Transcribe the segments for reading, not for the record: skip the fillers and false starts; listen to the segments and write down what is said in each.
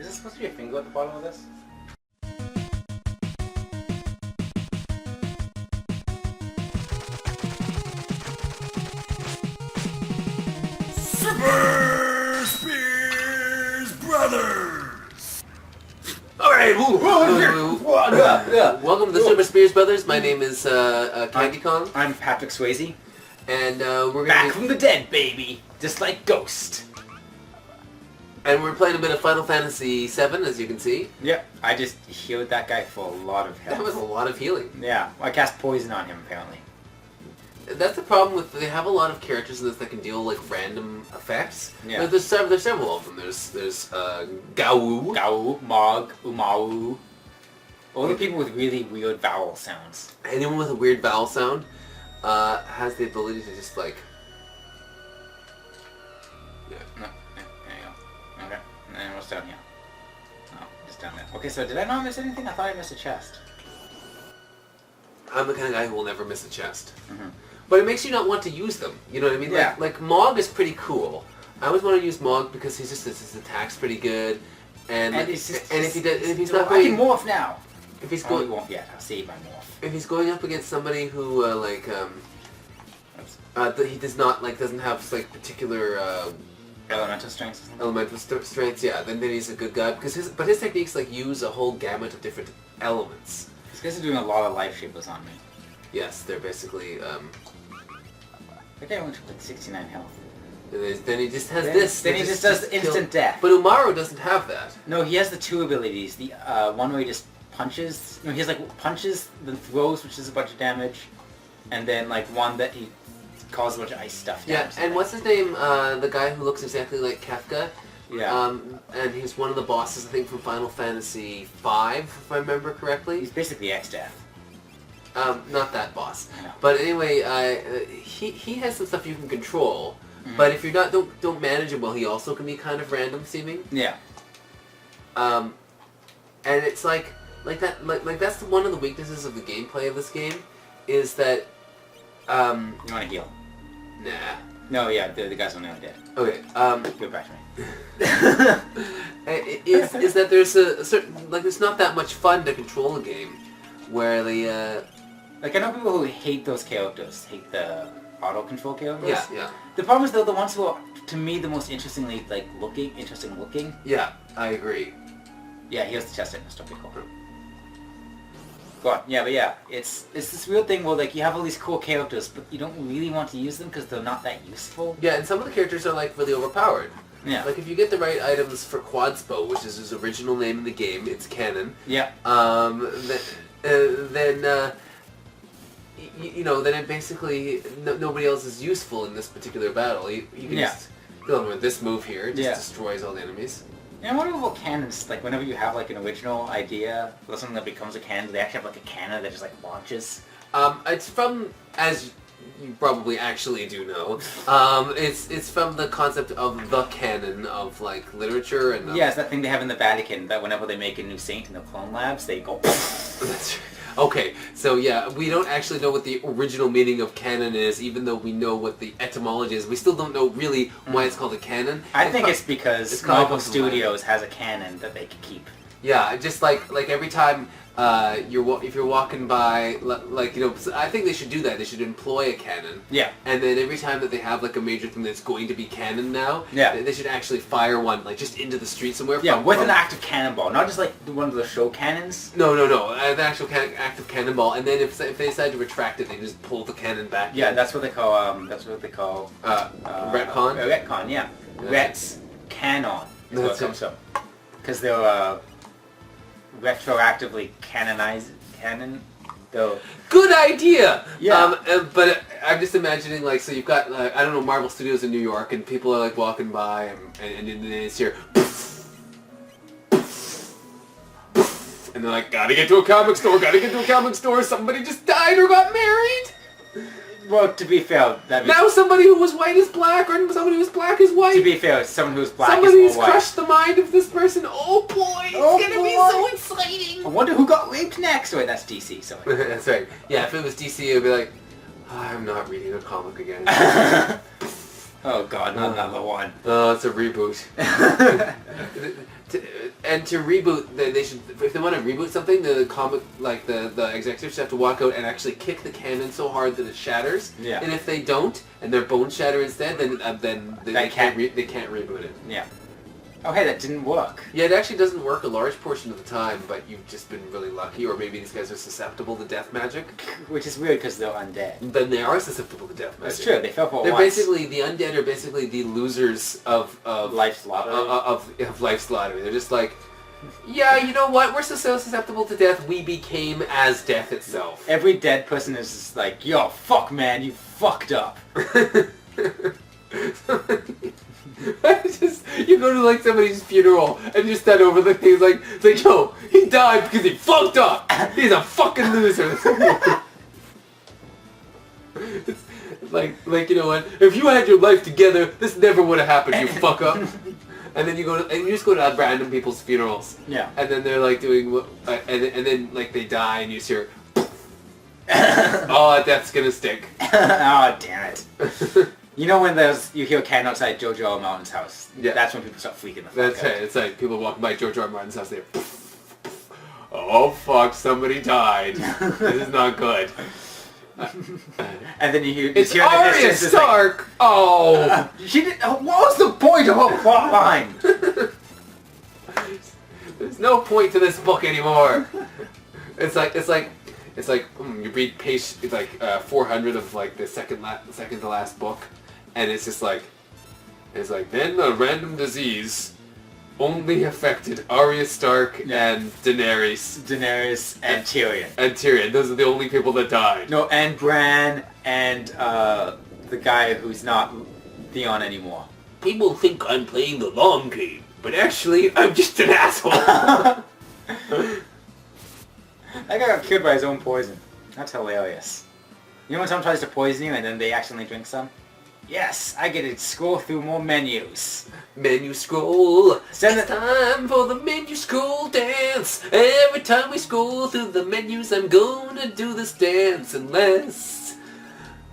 Is there supposed to be a finger at the bottom of this? Super Spears Brothers! Alright, welcome to the Super Spears Brothers. My name is Candy Kong. I'm Patrick Swayze. And we're gonna Back from the dead, baby! Just like Ghost. And we're playing a bit of Final Fantasy VII, as you can see. Yep, I just healed that guy for a lot of health. That was a lot of healing. Yeah, I cast poison on him, apparently. That's the problem with, they have a lot of characters in this that can deal like random effects. Yeah. There's several of them. There's Gau, Mog, Umau. All the people with really weird vowel sounds. anyone with a weird vowel sound has the ability to just like... No, there you go. Okay, and then what's down here? Oh, just down there. Okay, so did I not miss anything? I thought I missed a chest. I'm the kind of guy who will never miss a chest. Mm-hmm. But it makes you not want to use them. You know what I mean? Yeah. Like Mog is pretty cool. I always want to use Mog because his attack's pretty good, and if he's not I going, can morph now. if he's I going, won't yet. I'll save my morph. if he's going up against somebody who he does not doesn't have like particular Elemental strengths. Or something? strengths, yeah, then he's a good guy because his techniques like use a whole gamut of different elements. These guys are doing a lot of life shapers on me. Yes, they're basically. That guy went to like 69 health. Then he just has Then- this. then he just does instant death. But Umaru doesn't have that. No, he has the two abilities. The one where he just punches. No, he has like punches, then throws, which is a bunch of damage, and then like one that he causes a bunch of ice stuff. Yeah, and what's his name? The guy who looks exactly like Kafka. Yeah. And he's one of the bosses, I think, from Final Fantasy V, if I remember correctly. He's basically X-Death. Not that boss. I know. But anyway, he has some stuff you can control. Mm-hmm. But if you're not don't manage him well, he also can be kind of random seeming. Yeah. And it's like that's one of the weaknesses of the gameplay of this game, is that You want to heal? nah. No, yeah, the guys are nearly dead. Okay. Give it back to me. is that there's a certain there's not that much fun to control a game where the Like, I know people who hate those characters, hate the auto-control characters. yeah. The problem is, though, the ones who are, to me, the most interesting looking. Yeah, I agree. Yeah, here's the chest in. Okay, cool. Go on. Yeah, but yeah, it's this weird thing where, like, you have all these cool characters, but you don't really want to use them because they're not that useful. Yeah, and some of the characters are, like, really overpowered. Yeah. Like, if you get the right items for Quadspo, which is his original name in the game, it's canon. Yeah. Then it basically nobody else is useful in this particular battle. You can just go with this move here. It just destroys all the enemies. Yeah, I wonder about cannons. Like, whenever you have like an original idea or something that becomes a cannon, do they actually have like a cannon that just like launches? It's from, as you probably actually do know, it's from the concept of the canon of like literature and. Yeah, it's that thing they have in the Vatican that whenever they make a new saint in the clone labs, they go. That's right. Okay, so yeah, we don't actually know what the original meaning of canon is, even though we know what the etymology is. We still don't know really why it's called a canon. I think it's because Marvel Studios has a canon that they can keep. Yeah, just like every time if you're walking by, I think they should do that. They should employ a canon. Yeah. And then every time that they have like a major thing that's going to be canon now, yeah, they should actually fire one like just into the street somewhere. Yeah, with an active cannonball, not just like one of the show cannons. No, an actual active cannonball. And then if they decide to retract it, they just pull the cannon back. Yeah, in. that's what they call retcon. Retcon, yeah. Rets canon is what it comes from, because they're retroactively canon. Though. Good idea. Yeah. But I'm just imagining so you've got I don't know, Marvel Studios in New York, and people are like walking by, and it's here, and they're like, gotta get to a comic store. Somebody just died or got married. Well, to be fair, now somebody who was white is black, or somebody who was black is white. To be fair, someone who's black Somebody's is more white. crushed the mind of this person. Oh boy, it's gonna be so exciting. I wonder who got raped next. Wait, that's DC. Sorry. That's right. Yeah, if it was DC, it'd be like, I'm not reading a comic again. Oh god, not another one. Oh, it's a reboot. And to reboot, they should. If they want to reboot something, the comic, like the executives have to walk out and actually kick the canon so hard that it shatters. Yeah. And if they don't, and their bones shatter instead, then they can't reboot it. Yeah. Oh hey, that didn't work. Yeah, it actually doesn't work a large portion of the time, but you've just been really lucky, or maybe these guys are susceptible to death magic. Which is weird because they're undead. Then they are susceptible to death magic. That's true. They fell for it They're once. basically the undead are basically the losers of Life's lottery. of life's lottery. They're just like, yeah, you know what? We're so susceptible to death. We became as death itself. Every dead person is just like, yo, fuck man, you fucked up. You go to like somebody's funeral and you stand over the thing like yo, he died because he fucked up. He's a fucking loser. It's like you know what? If you had your life together, this never would have happened. You fuck up. And then you just go to random people's funerals. Yeah. And then they're like doing and then like they die and you just hear, oh, death's gonna stick. Oh damn it. You know when you hear a cannon outside Jojo R. Martin's house? Yeah. That's when people start freaking the fuck That's out. right. It's like people walking by George R. R. Martin's house. They're, oh fuck, somebody died. This is not good. And then you hear It's hear the Arya distance, it's Stark. Oh, she did. What was the point of her plot line? there's no point to this book anymore. It's like you read page 400 of like the second to last book, and it's just like then a random disease only affected Arya Stark and Daenerys and Tyrion. And Tyrion. Those are the only people that died. No, and Bran and the guy who's not Theon anymore. People think I'm playing the long game, but actually I'm just an asshole. That guy got killed by his own poison. That's hilarious. You know when someone tries to poison you and then they accidentally drink some? Yes, I get to scroll through more menus. Menu scroll. Send It's it- time for the menu scroll dance. Every time we scroll through the menus, I'm gonna do this dance unless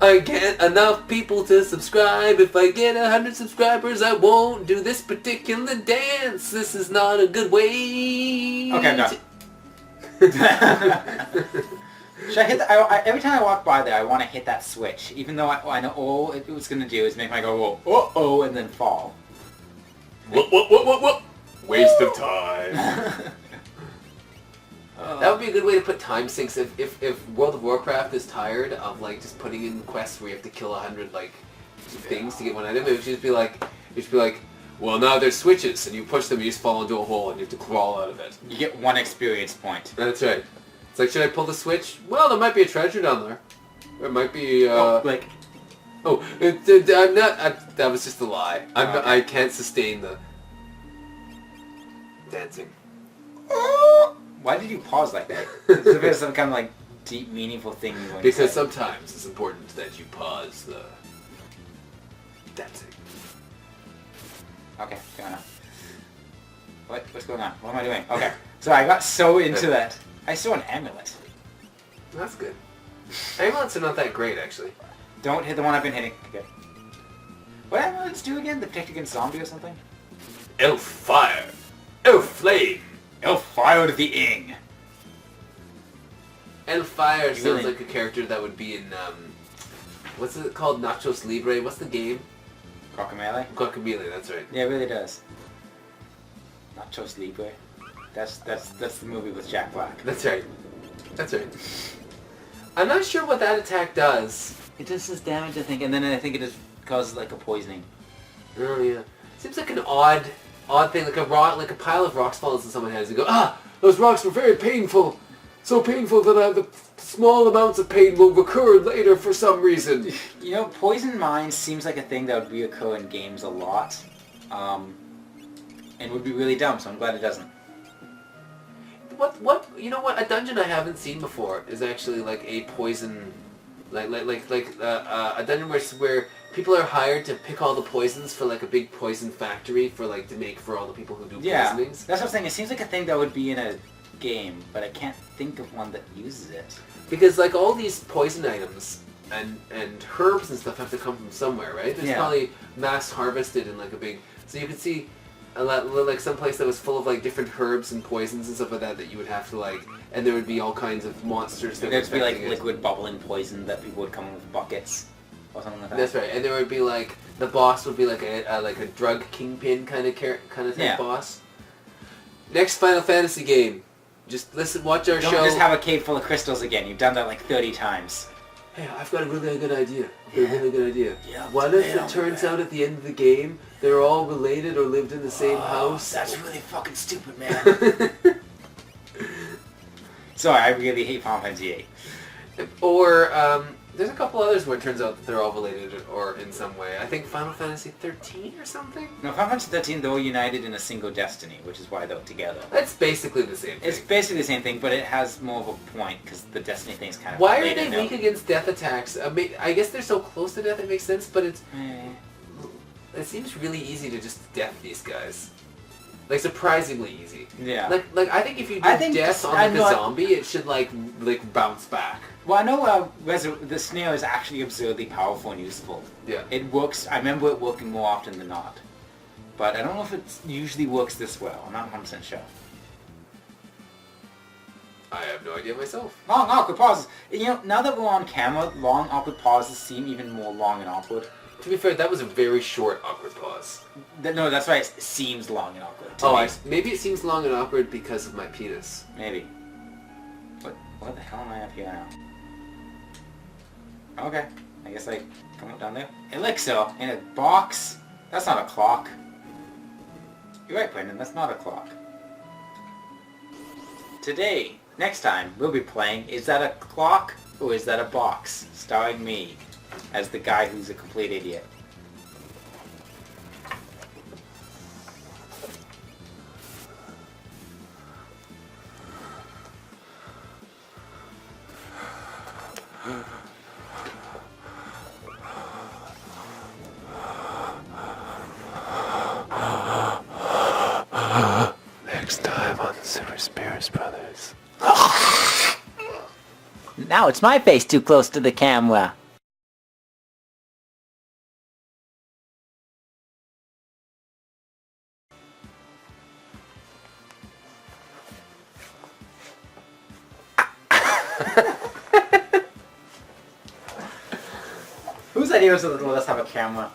I get enough people to subscribe. If I get 100 subscribers, I won't do this particular dance. This is not a good way. Okay, I'm done. Should I hit every time I walk by there, I want to hit that switch, even though I know all it was going to do is make my go, oh, and then fall. What? Waste of time. That would be a good way to put time sinks if World of Warcraft is tired of like just putting in quests where you have to kill 100 like things to get one item. It should just be like, well, now there's switches and you push them, you just fall into a hole and you have to crawl out of it. You get 1 experience point. That's right. It's like, should I pull the switch? Well, there might be a treasure down there. There might be. That I'm not. That was just a lie. Okay. I can't sustain the dancing. Why did you pause like that? Is there some kind of like deep, meaningful thing you want to Because say? sometimes it's important that you pause the dancing. Okay, fair enough. What's going on? What am I doing? Okay, so I got so into that. I saw an amulet. That's good. Amulets are not that great, actually. Don't hit the one I've been hitting. Okay. What amulets do again? They protect against zombie or something? Elf fire, elf flame. Elf fire to the ing. Elf fire sounds really- like a character that would be in what's it called? Nachos Libre. What's the game? Guacamole? Guacamole. That's right. Yeah, it really does. Nachos Libre. That's the movie with Jack Black. That's right. That's right. I'm not sure what that attack does. It does this damage, I think, and then I think it just causes like a poisoning. Oh yeah. Seems like an odd thing, like a pile of rocks falls in someone's hands and go, those rocks were very painful. So painful that the small amounts of pain will recur later for some reason. You know, poison mines seems like a thing that would reoccur in games a lot. And would be really dumb, so I'm glad it doesn't. What you know what, a dungeon I haven't seen before is actually like a poison a dungeon where people are hired to pick all the poisons for like a big poison factory for like to make for all the people who do poisonings. That's what I'm saying. It seems like a thing that would be in a game, but I can't think of one that uses it. Because like all these poison items and herbs and stuff have to come from somewhere, right? There's probably mass harvested in like a big. So you could see a lot, like some place that was full of like different herbs and poisons and stuff like that you would have to like, and there would be all kinds of monsters. That There'd be like it. liquid bubbling poison that people would come in with buckets or something like that. That's right, and there would be like the boss would be like a drug kingpin kind of thing boss. Next Final Fantasy game, just watch our show. Don't just have a cave full of crystals again. You've done that like 30 times. Hey, I've got a really good idea. Yeah, What if it turns out at the end of the game they're all related or lived in the same house? That's really fucking stupid, man. Sorry, I really hate Final Fantasy VIII. Or, there's a couple others where it turns out that they're all related or in some way. I think Final Fantasy 13 or something? No, Final Fantasy 13, they're all united in a single destiny, which is why they're together. That's basically the same thing. It's basically the same thing, but it has more of a point, because the destiny thing's kind of Why are they weak against death attacks? I guess they're so close to death it makes sense, but it seems really easy to just death these guys. Like, surprisingly easy. Yeah. Like I think if you do death on like a zombie, it should like bounce back. Well, I know the snare is actually absurdly powerful and useful. Yeah. It works. I remember it working more often than not. But I don't know if it usually works this well. I'm not 100% sure. I have no idea myself. Long awkward pauses. You know, now that we're on camera, long awkward pauses seem even more long and awkward. To be fair, that was a very short awkward pause. No, that's right. It seems long and awkward. To me. Maybe it seems long and awkward because of my penis. Maybe. What the hell am I up here now? Okay, I guess I come up down there. Elixir in a box? That's not a clock. You're right, Brendan, that's not a clock. Today, next time, we'll be playing Is That a Clock or Is That a Box? Starring me as the guy who's a complete idiot. Next time on the Spears Brothers. Now it's my face too close to the camera. Whose idea was it? Let's have a camera.